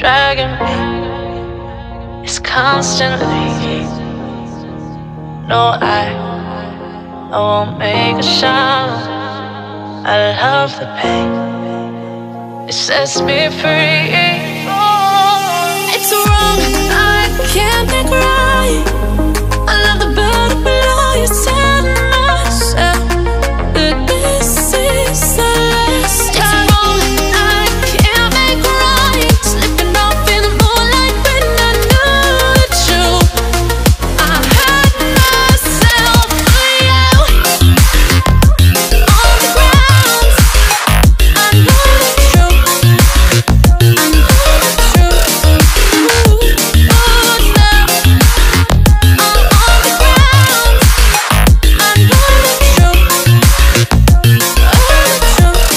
dragging me. It's constantly. No, I won't make a sound. I love the pain. It sets me free. It's wrong, I can't make right. I love the bird below you. Tell myself that this is the last time. It's wrong, I can't make right. Slipping off in the moonlight when I knew the truth. I hurt myself for you. On the ground, I know the truth. I know the truth. Oh, now I'm on the ground. I know the truth. Oh, the truth.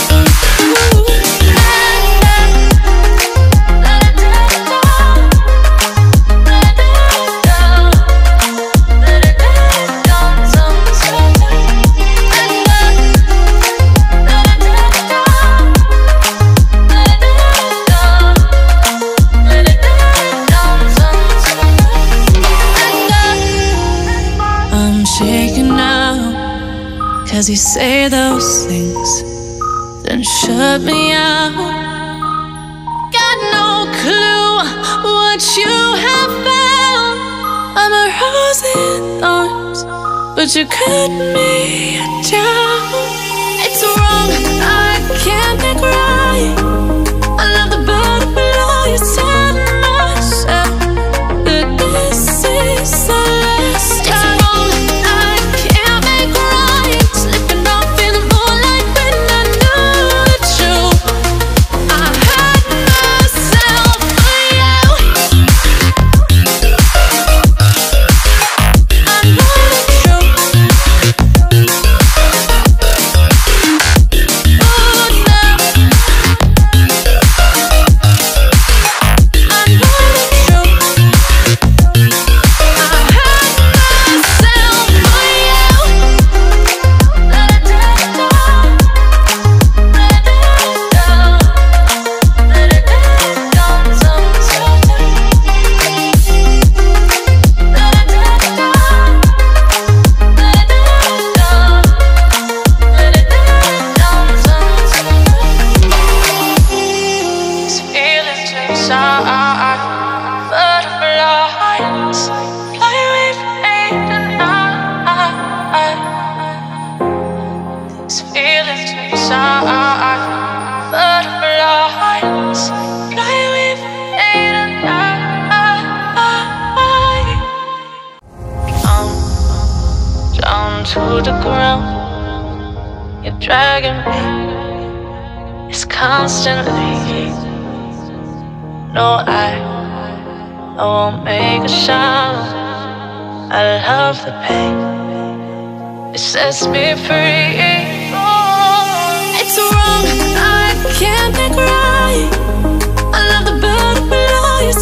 I'm shaking now, 'cause you say those things, then shut me out. Got no clue what you have found. I'm a rose in thorns, but you cut me down. It's wrong, I can't make right. I love the bird below you. Tell myself that this is the last time. It's wrong, I can't make right. Slipping off in the moonlight when I knew the truth. I hurt myself for you. I know the truth. Oh, now I know the truth. I hurt myself for you. Let it down, let it down, let it down sometimes. Let it down, let it down, let it down sometimes. These feelings inside, butterflies fly with me tonight. These feelings inside, butterflies fly with me tonight. I'm down to the ground. You're dragging me. It's constantly. No, I won't make a sound. I love the pain. It sets me free. It's wrong, I can't make right. I love the bird below you.